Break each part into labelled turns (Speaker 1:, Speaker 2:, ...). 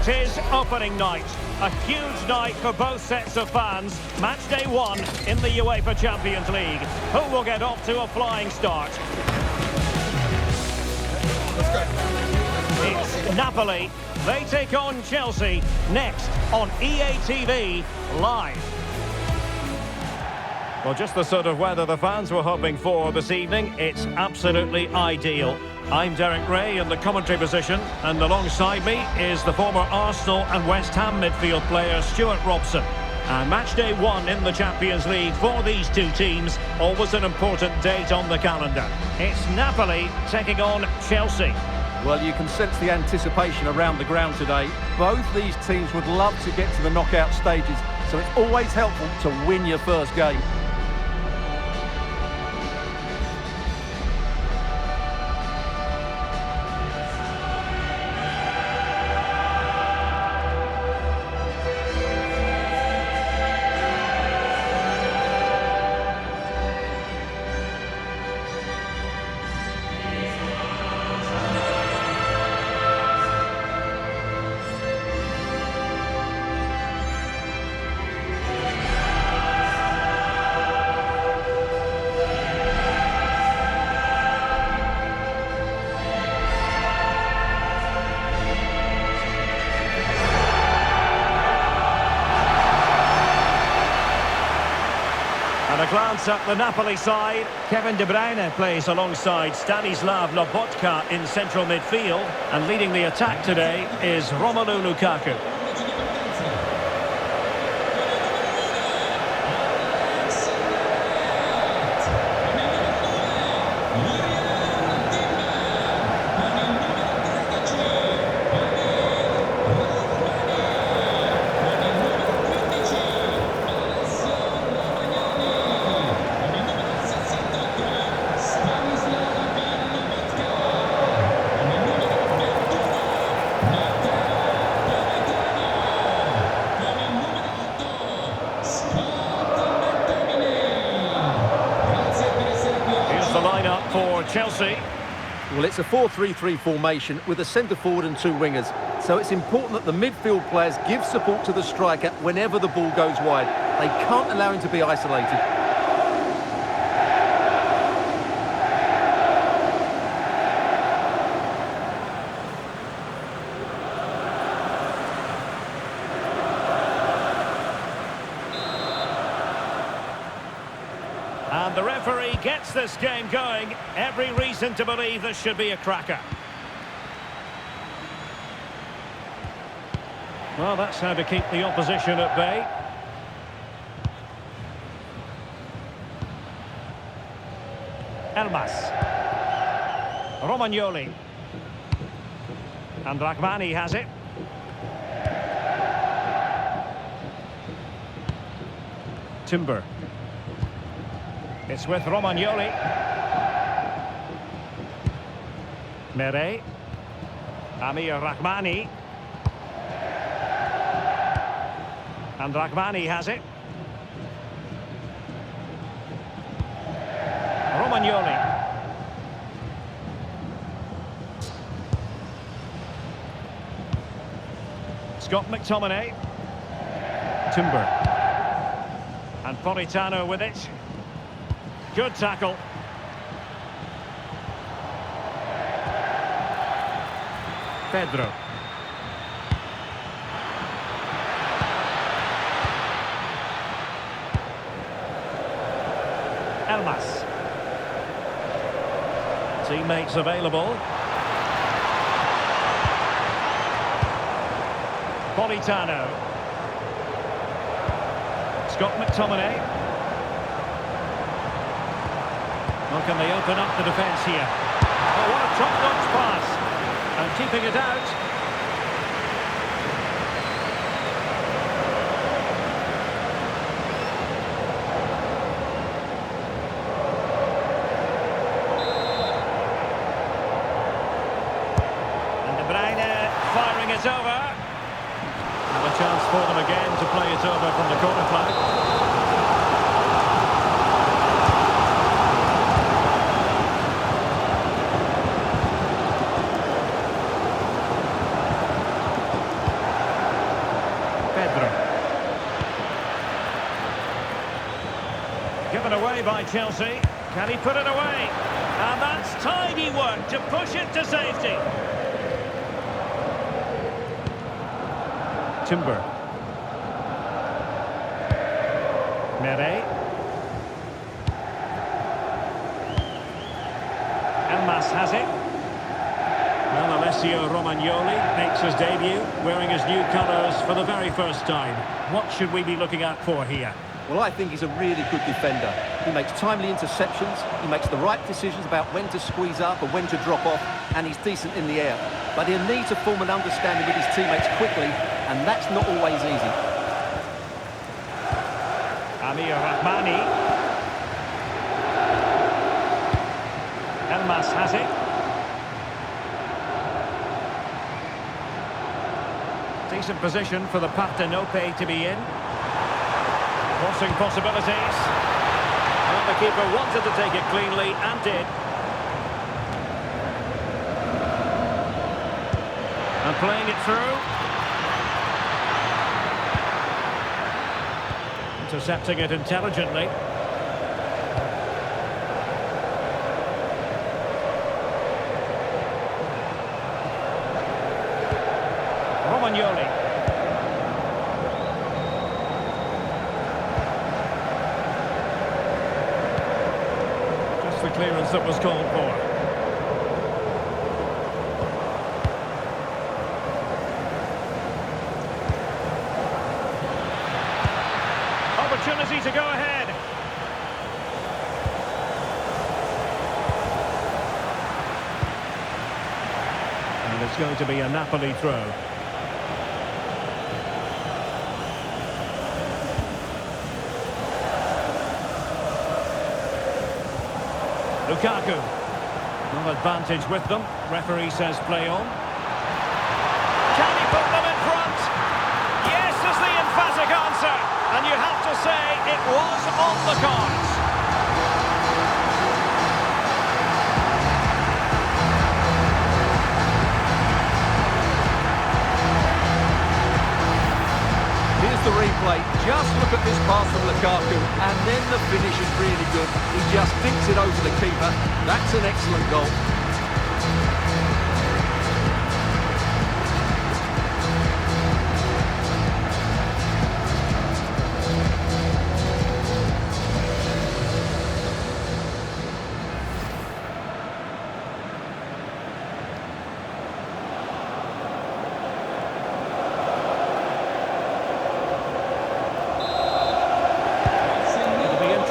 Speaker 1: It is opening night. A huge night for both sets of fans. Match day 1 in the UEFA Champions League. Who will get off to a flying start? It's Napoli. They take on Chelsea next on EA TV Live. Well, just the sort of weather the fans were hoping for this evening. It's absolutely ideal. I'm Derek Ray in the commentary position, and alongside me is the former Arsenal and West Ham midfield player Stuart Robson. And match day 1 in the Champions League for these two teams, always an important date on the calendar. It's Napoli taking on Chelsea.
Speaker 2: Well, you can sense the anticipation around the ground today. Both these teams would love to get to the knockout stages, so it's always helpful to win your first game.
Speaker 1: A glance at the Napoli side. Kevin De Bruyne plays alongside Stanislav Lobotka in central midfield. And leading the attack today is Romelu Lukaku. For Chelsea.
Speaker 2: Well, it's a 4-3-3 formation with a centre forward and two wingers. So it's important that the midfield players give support to the striker whenever the ball goes wide. They can't allow him to be isolated.
Speaker 1: And the referee gets this game going. Every reason to believe this should be a cracker. Well, that's how to keep the opposition at bay. Elmas. Romagnoli. And Rahmani has it. Timber. It's with Romagnoli. Mere. Amir Rahmani. And Rahmani has it. Romagnoli. Scott McTominay. Timber. And Politano with it. Good tackle. Pedro. Elmas. Teammates available. Politano. Scott McTominay. Well, can they open up the defence here? Oh, what a top-notch pass. And keeping it out. And De Bruyne firing it over. And a chance for them again to play it over from the corner flag. Given away by Chelsea. Can he put it away? And that's tidy work to push it to safety. Timber. Mere. Elmas has it. Well, Alessio Romagnoli makes his debut, wearing his new colours for the very first time. What should we be looking out for here?
Speaker 2: Well, I think he's a really good defender. He makes timely interceptions, he makes the right decisions about when to squeeze up and when to drop off, and he's decent in the air. But he'll need to form an understanding with his teammates quickly, and that's not always easy.
Speaker 1: Amir Rahmani. Elmas has it. Decent position for the Partenope to be in. Crossing possibilities. Well, the keeper wanted to take it cleanly and did. And playing it through. Intercepting it intelligently. Romagnoli. Just the clearance that was called for. Opportunity to go ahead. And it's going to be a Napoli throw. Lukaku. No advantage with them. Referee says play on. Can he put them in front? Yes is the emphatic answer. And you have to say it was on the cards.
Speaker 2: Here's the replay. Just look at this pass from Lukaku, and then the finish is really good. He just dinks it over the keeper. That's an excellent goal.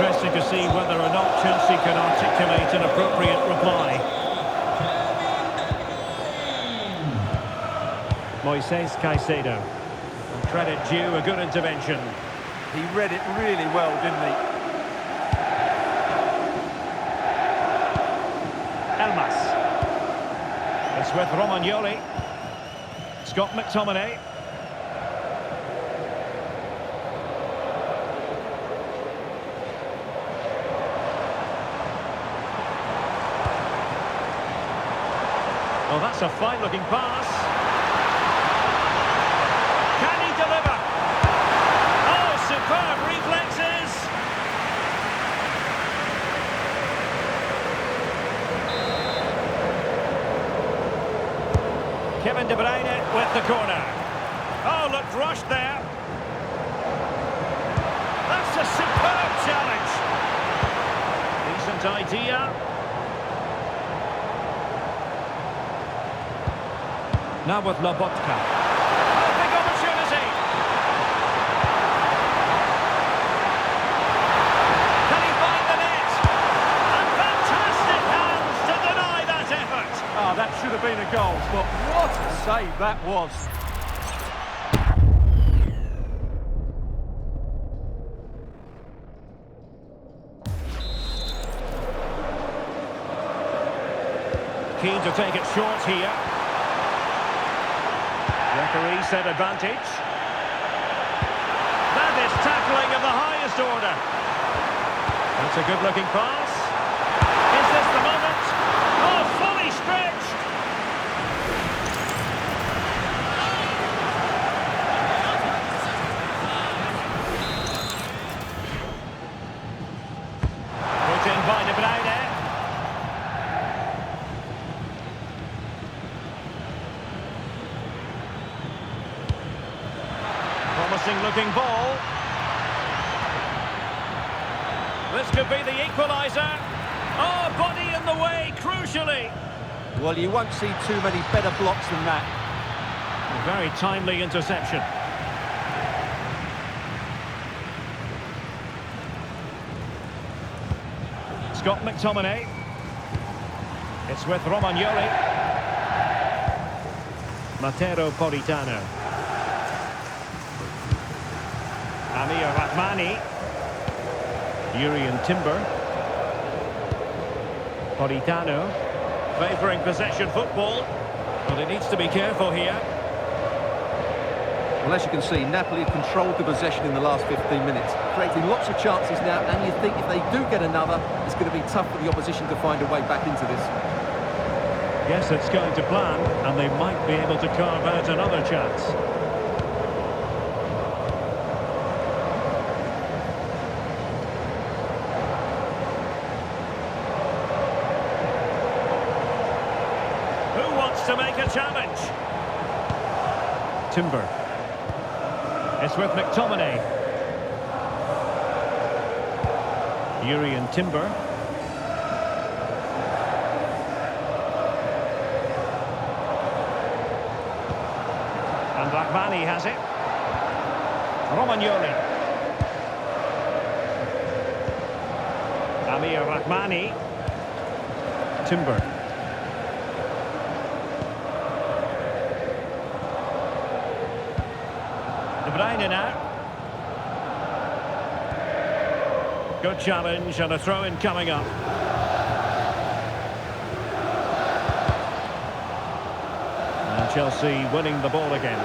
Speaker 1: Interesting to see whether or not Chelsea can articulate an appropriate reply. Moises Caicedo. And credit due, a good intervention.
Speaker 2: He read it really well, didn't he?
Speaker 1: Elmas. It's with Romagnoli. Scott McTominay. Well, that's a fine-looking pass. Can he deliver? Oh, superb reflexes! Kevin De Bruyne with the corner. Oh, looked rushed there. That's a superb challenge. Decent idea. Now with Lobotka. Oh, big opportunity! Can he find the net? And fantastic hands to deny that effort!
Speaker 2: Oh, that should have been a goal, but what a save that was!
Speaker 1: Keen to take it short here. Referee said advantage. That is tackling of the highest order. That's a good-looking pass. Is this the moment? Oh, fully stretched. looking ball. This could be the equaliser. Oh, body in the way, crucially.
Speaker 2: Well, you won't see too many better blocks than that.
Speaker 1: A very timely interception. Scott McTominay. It's with Romagnoli. Matteo Politano. Amir Rahmani. Urian Timber. Politano. Favouring possession football. But it needs to be careful here.
Speaker 2: Well, as you can see, Napoli have controlled the possession in the last 15 minutes, creating lots of chances now, and you think if they do get another, it's going to be tough for the opposition to find a way back into this.
Speaker 1: Yes, it's going to plan, and they might be able to carve out another chance. Who wants to make a challenge? Timber. It's with McTominay. Urian Timber. And Rahmani has it. Romagnoli. Amir Rahmani. Timber. De Bruyne now. Good challenge and a throw-in coming up. And Chelsea winning the ball again.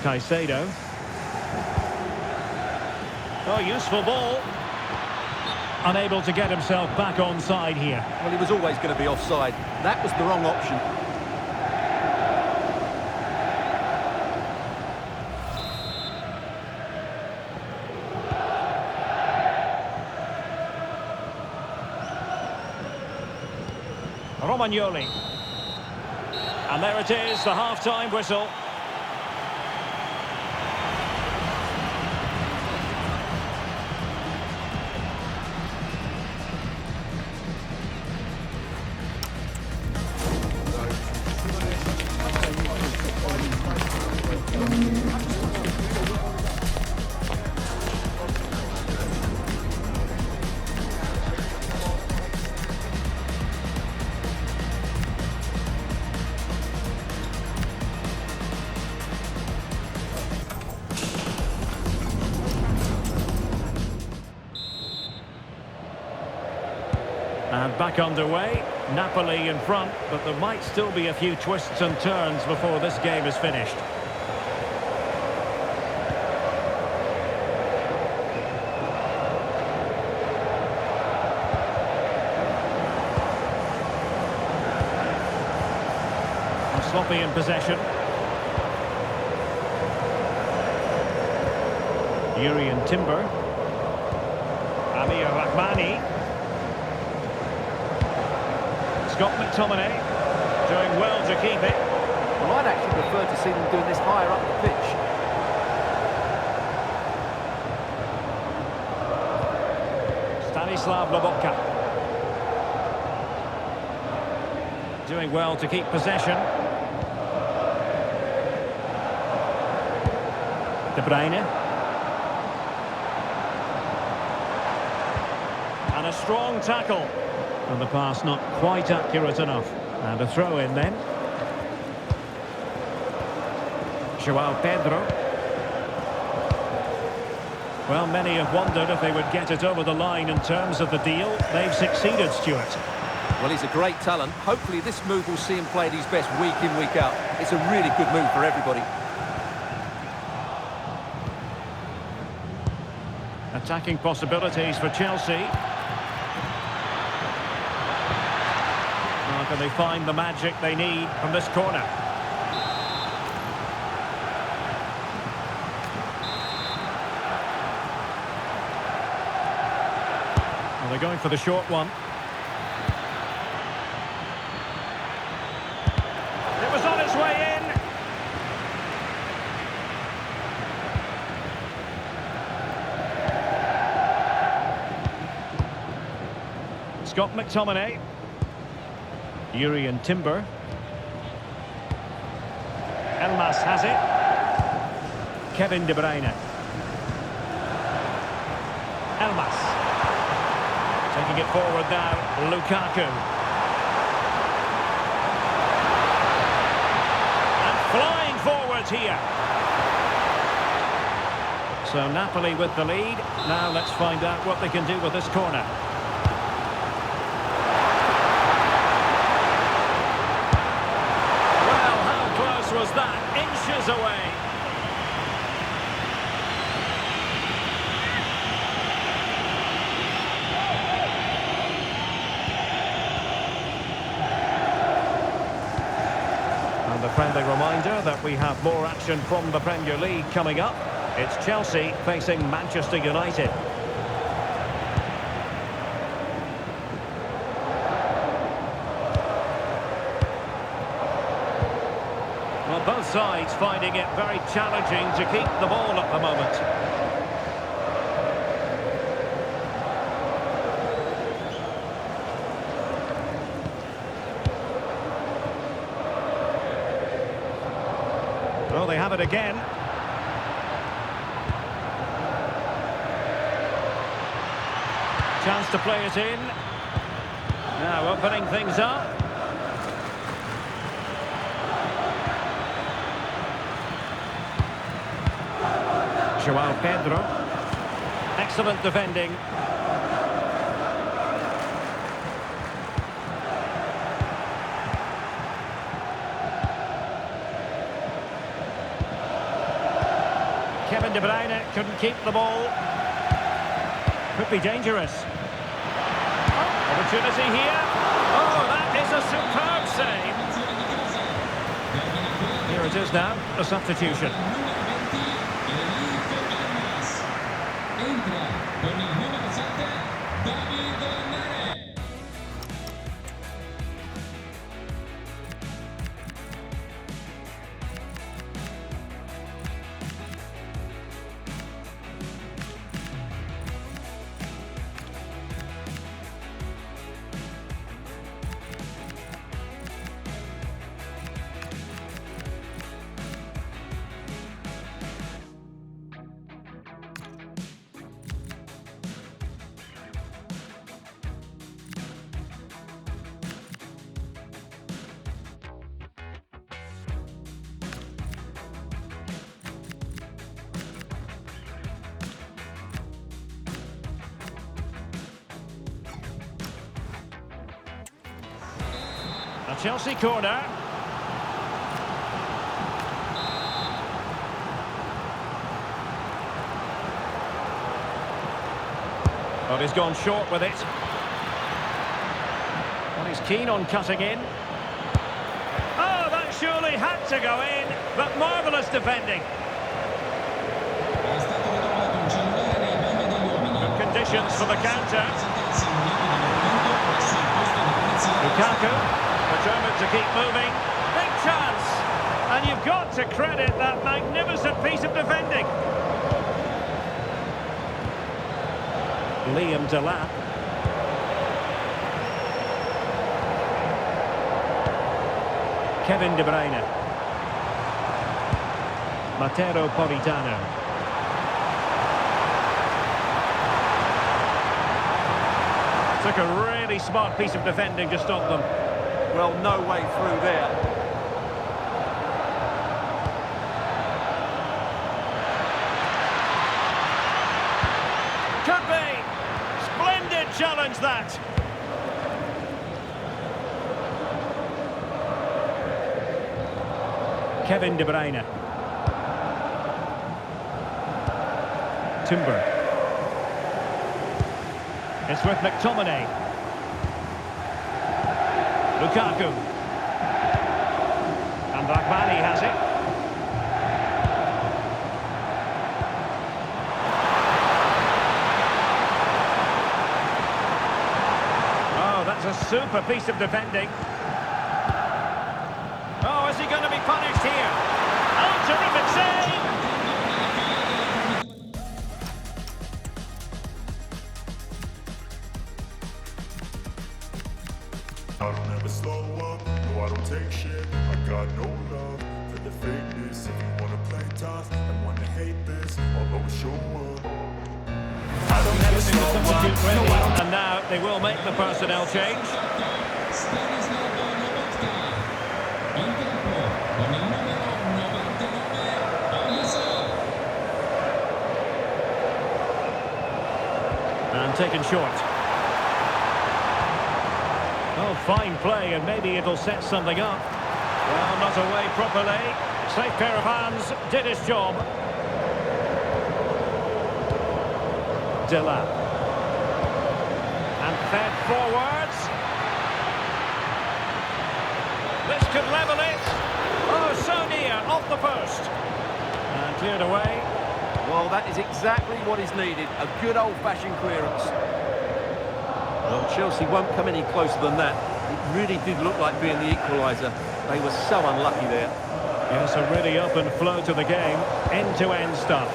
Speaker 1: Caicedo. Oh, useful ball. Unable to get himself back on side here.
Speaker 2: Well, he was always going to be offside. That was the wrong option.
Speaker 1: Romagnoli. And there it is, the half-time whistle. And back underway, Napoli in front, but there might still be a few twists and turns before this game is finished. And sloppy in possession. Urian Timber. Amir Rahmani. Scott McTominay doing well to keep it.
Speaker 2: Well, I'd actually prefer to see them doing this higher up the pitch.
Speaker 1: Stanislav Lobotka. Doing well to keep possession. De Bruyne. And a strong tackle. And the pass not quite accurate enough. And a throw in then. Joao Pedro. Well, many have wondered if they would get it over the line in terms of the deal. They've succeeded, Stuart.
Speaker 2: Well, he's a great talent. Hopefully this move will see him play at his best week in, week out. It's a really good move for everybody.
Speaker 1: Attacking possibilities for Chelsea. Can they find the magic they need from this corner? Well, they're going for the short one. It was on its way in. Scott McTominay. Urian Timber. Elmas has it. Kevin De Bruyne. Elmas. Taking it forward now, Lukaku. And flying forwards here. So Napoli with the lead. Now let's find out what they can do with this corner. Well, how close was that? Inches away. And a friendly reminder that we have more action from the Premier League coming up. It's Chelsea facing Manchester United. Well, both sides finding it very challenging to keep the ball at the moment. Well, they have it again. Chance to play it in. Now opening things up. Joao Pedro. Excellent defending. Kevin De Bruyne couldn't keep the ball. Could be dangerous. Opportunity here. Oh, that is a superb save. Here it is now, a substitution. A Chelsea corner. Well, he's gone short with it. Well, he's keen on cutting in. Oh, that surely had to go in, but marvellous defending. Good conditions for the counter. Lukaku. Determined to keep moving. Big chance. And you've got to credit that magnificent piece of defending. Liam Delap. Kevin De Bruyne. Matteo Politano. Took a really smart piece of defending to stop them.
Speaker 2: Well, no way through there.
Speaker 1: Could be. Splendid challenge, that. Kevin De Bruyne. Timber. It's with McTominay. Lukaku. And Rakhmani has it. a super piece of defending. Oh, is he going to be punished here? Oh, terrific save!
Speaker 3: I don't ever slow up, no I don't take shit. I got no love for the fakeness. If you wanna play tough and wanna hate this, I'll always show up. I don't ever slow up.
Speaker 1: And now they will make the personnel change. And taken short. Oh, fine play, and maybe it'll set something up. Well, not away properly. Safe pair of hands, did his job. Delap. And fed forwards. This could level it. Oh, so near, off the post. And cleared away.
Speaker 2: Well, that is exactly what is needed. A good old-fashioned clearance. Well, Chelsea won't come any closer than that. It really did look like being the equaliser. They were so unlucky there.
Speaker 1: Yes, a really open flow to the game. End-to-end stuff.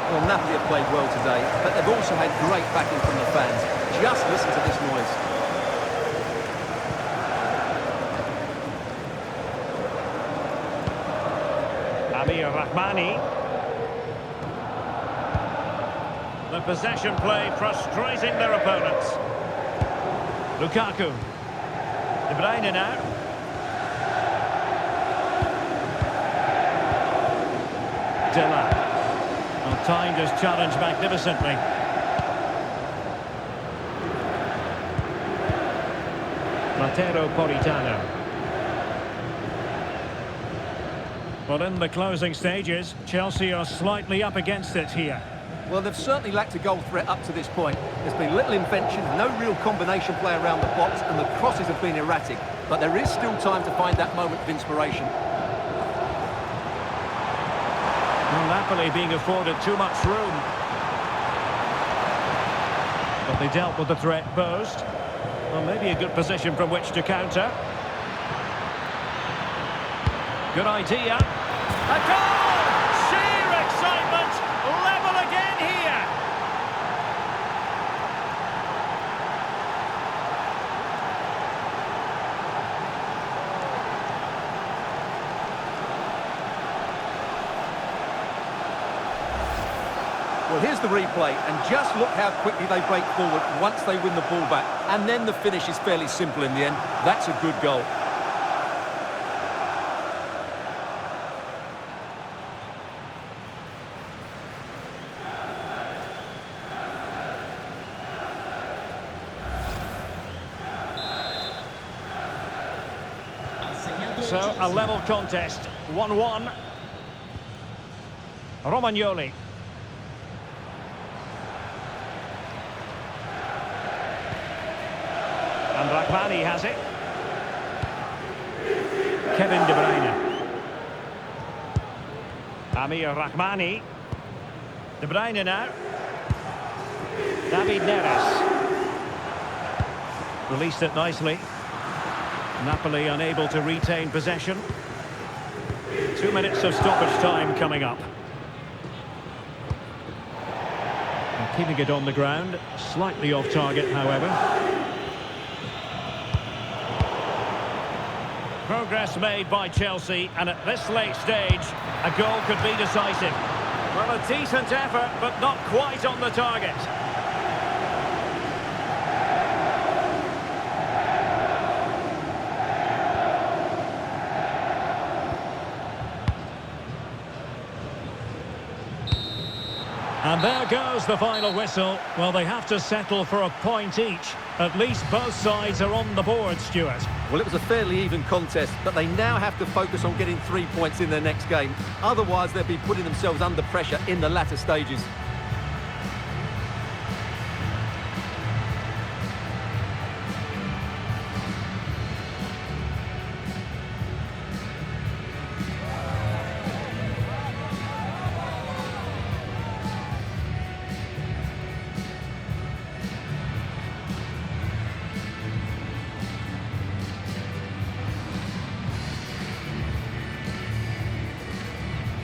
Speaker 2: Well, Napoli have played well today, but they've also had great backing from the fans. Just listen to this noise.
Speaker 1: Rahmani. The possession play frustrating their opponents. Lukaku. De Bruyne now. Delap. Well, timed his challenge magnificently. Mateo Politano. Well, in the closing stages, Chelsea are slightly up against it here.
Speaker 2: Well, they've certainly lacked a goal threat up to this point. There's been little invention, no real combination play around the box, and the crosses have been erratic. But there is still time to find that moment of inspiration.
Speaker 1: Well, Napoli being afforded too much room. But they dealt with the threat posed. Well, maybe a good position from which to counter. Good idea. A goal! Sheer excitement! Level again here!
Speaker 2: Well, here's the replay, and just look how quickly they break forward once they win the ball back. And then the finish is fairly simple in the end. That's a good goal.
Speaker 1: So, a level contest, 1-1. Romagnoli. And Rahmani has it. Kevin De Bruyne. Amir Rahmani. De Bruyne now. David Neres. Released it nicely. Napoli unable to retain possession. 2 minutes of stoppage time coming up. And keeping it on the ground, slightly off target, however. Progress made by Chelsea, and at this late stage, a goal could be decisive. Well, a decent effort, but not quite on the target. And there goes the final whistle. Well, they have to settle for a point each. At least both sides are on the board, Stuart.
Speaker 2: Well, it was a fairly even contest, but they now have to focus on getting 3 points in their next game. Otherwise, they'll be putting themselves under pressure in the latter stages.